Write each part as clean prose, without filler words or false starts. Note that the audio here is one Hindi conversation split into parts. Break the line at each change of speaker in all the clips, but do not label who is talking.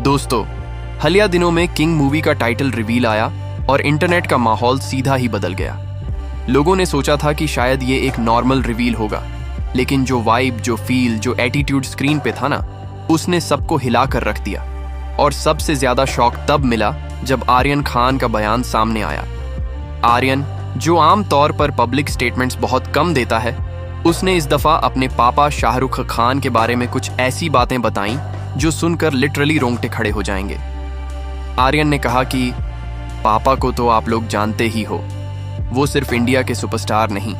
दोस्तों, हालिया दिनों में किंग मूवी का टाइटल रिवील आया और इंटरनेट का माहौल सीधा ही बदल गया। लोगों ने सोचा था कि शायद ये एक नॉर्मल रिवील होगा, लेकिन जो वाइब, जो फील, जो एटीट्यूड स्क्रीन पे था ना, उसने सबको हिला कर रख दिया। और सबसे ज्यादा शॉक तब मिला जब आर्यन खान का बयान सामने आया। आर्यन, जो आम तौर पर पब्लिक स्टेटमेंट्स बहुत कम देता है, उसने इस दफा अपने पापा शाहरुख खान के बारे में कुछ ऐसी बातें बताईं जो सुनकर लिटरली रोंगटे खड़े हो जाएंगे। आर्यन ने कहा कि पापा को तो आप लोग जानते ही हो, वो सिर्फ इंडिया के सुपरस्टार नहीं,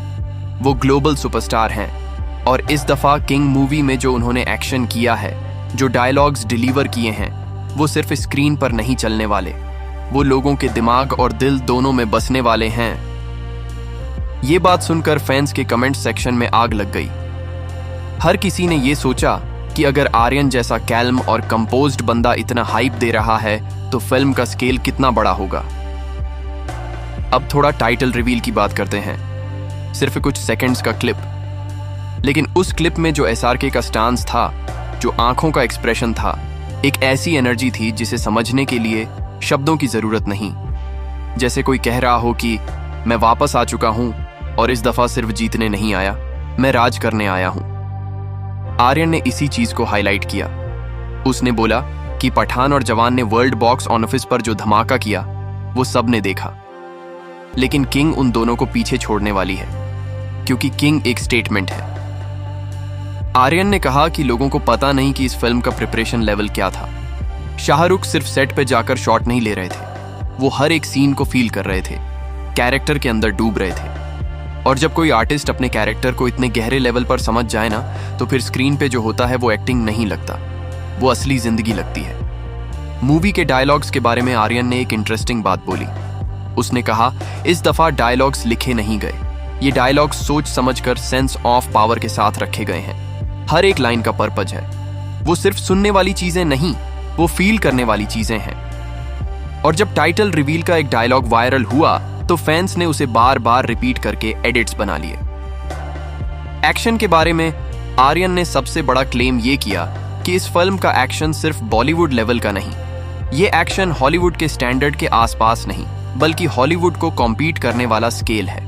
वो ग्लोबल सुपरस्टार हैं। और इस दफा किंग मूवी में जो उन्होंने एक्शन किया है, जो डायलॉग्स डिलीवर किए हैं, वो सिर्फ स्क्रीन पर नहीं चलने वाले, वो लोगों के दिमाग और दिल दोनों में बसने वाले हैं। ये बात सुनकर फैंस के कमेंट सेक्शन में आग लग गई। हर किसी ने ये सोचा कि अगर आर्यन जैसा कैल्म और कंपोज्ड बंदा इतना हाइप दे रहा है तो फिल्म का स्केल कितना बड़ा होगा। अब थोड़ा टाइटल रिवील की बात करते हैं। सिर्फ कुछ सेकंड्स का क्लिप, लेकिन उस क्लिप में जो एसआरके का स्टांस था, जो आंखों का एक्सप्रेशन था, एक ऐसी एनर्जी थी जिसे समझने के लिए शब्दों की जरूरत नहीं। जैसे कोई कह रहा हो कि मैं वापस आ चुका हूं और इस दफा सिर्फ जीतने नहीं आया, मैं राज करने आया हूं। आर्यन ने इसी चीज को हाईलाइट किया। उसने बोला कि पठान और जवान ने वर्ल्ड बॉक्स ऑफिस पर जो धमाका किया वो सब ने देखा, लेकिन किंग उन दोनों को पीछे छोड़ने वाली है, क्योंकि किंग एक स्टेटमेंट है। आर्यन ने कहा कि लोगों को पता नहीं कि इस फिल्म का प्रिपरेशन लेवल क्या था। शाहरुख सिर्फ सेट पे जाकर शॉट नहीं ले रहे थे, वो हर एक सीन को फील कर रहे थे, कैरेक्टर के अंदर डूब रहे थे। और जब कोई आर्टिस्ट अपने कैरेक्टर को इतने गहरे लेवल पर समझ जाए ना, तो फिर स्क्रीन पे जो होता है वो एक्टिंग नहीं लगता, वो असली जिंदगी लगती है। मूवी के डायलॉग्स के बारे में आर्यन ने एक इंटरेस्टिंग बात बोली। उसने कहा, इस दफा डायलॉग्स लिखे नहीं गए, ये डायलॉग्स सोच समझकर सेंस ऑफ पावर के साथ रखे गए हैं। हर एक लाइन का पर्पज है, वो सिर्फ सुनने वाली चीजें नहीं, वो फील करने वाली चीजें हैं। और जब टाइटल रिवील का एक डायलॉग वायरल हुआ तो फैंस ने उसे बार बार रिपीट करके एडिट्स बना लिए। एक्शन के बारे में आर्यन ने सबसे बड़ा क्लेम ये किया कि इस फिल्म का एक्शन सिर्फ बॉलीवुड लेवल का नहीं, ये एक्शन हॉलीवुड के स्टैंडर्ड के आसपास नहीं, बल्कि हॉलीवुड को कॉम्पीट करने वाला स्केल है।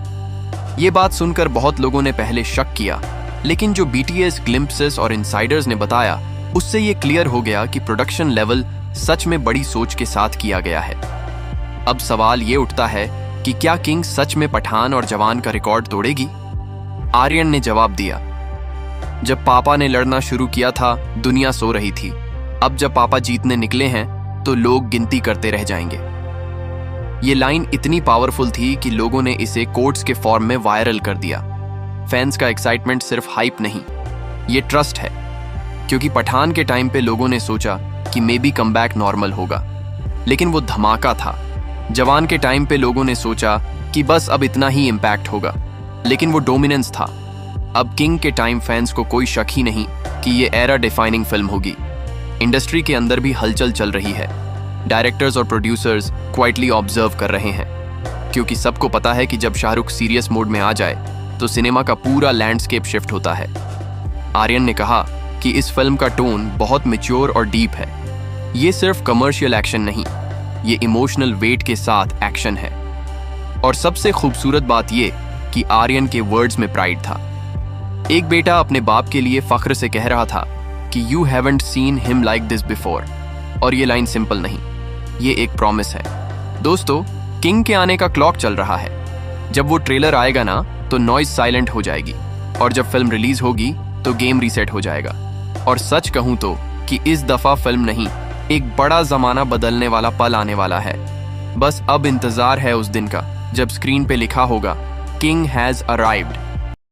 ये बात सुनकर बहुत लोगों ने पहले शक किया, लेकिन जो बीटीएस ग्लिम्प्सेस और इनसाइडर्स ने बताया, उससे ये क्लियर हो गया कि प्रोडक्शन लेवल सच में बड़ी सोच के साथ किया गया है। अब सवाल ये उठता है कि क्या किंग सच में पठान और जवान का रिकॉर्ड तोड़ेगी? आर्यन ने जवाब दिया, जब पापा ने लड़ना शुरू किया था दुनिया सो रही थी, अब जब पापा जीतने निकले हैं तो लोग गिनती करते रह जाएंगे। ये लाइन इतनी पावरफुल थी कि लोगों ने इसे कोट्स के फॉर्म में वायरल कर दिया। फैंस का एक्साइटमेंट सिर्फ हाइप नहीं, ये ट्रस्ट है, क्योंकि पठान के टाइम पे लोगों ने सोचा कि मे बी कमबैक नॉर्मल होगा, लेकिन वो धमाका था। जवान के टाइम पे लोगों ने सोचा कि बस अब इतना ही इम्पैक्ट होगा, लेकिन वो डोमिनेंस था। अब किंग के टाइम फैंस को कोई शक ही नहीं कि ये एरा डिफाइनिंग फिल्म होगी। इंडस्ट्री के अंदर भी हलचल चल रही है। डायरेक्टर्स और प्रोड्यूसर्स क्वाइटली ऑब्जर्व कर रहे हैं, क्योंकि सबको पता है कि जब शाहरुख सीरियस मोड में आ जाए तो सिनेमा का पूरा लैंडस्केप शिफ्ट होता है। आर्यन ने कहा कि इस फिल्म का टोन बहुत मैच्योर और डीप है। ये सिर्फ कमर्शियल एक्शन नहीं, ये इमोशनल वेट के साथ एक्शन है। और सबसे खूबसूरत बात ये कि आर्यन के वर्ड्स में प्राइड था। एक बेटा अपने बाप के लिए फख्र से कह रहा था कि you haven't seen him like this before. और ये लाइन सिंपल नहीं, ये एक प्रॉमिस है। दोस्तों, किंग के आने का क्लॉक चल रहा है। जब वो ट्रेलर आएगा ना तो नॉइज साइलेंट हो जाएगी, और जब फिल्म रिलीज होगी तो गेम रीसेट हो जाएगा। और सच कहूं तो कि इस दफा फिल्म नहीं, एक बड़ा जमाना बदलने वाला पल आने वाला है। बस अब इंतजार है उस दिन का जब स्क्रीन पे लिखा होगा, किंग हैज अराइव्ड।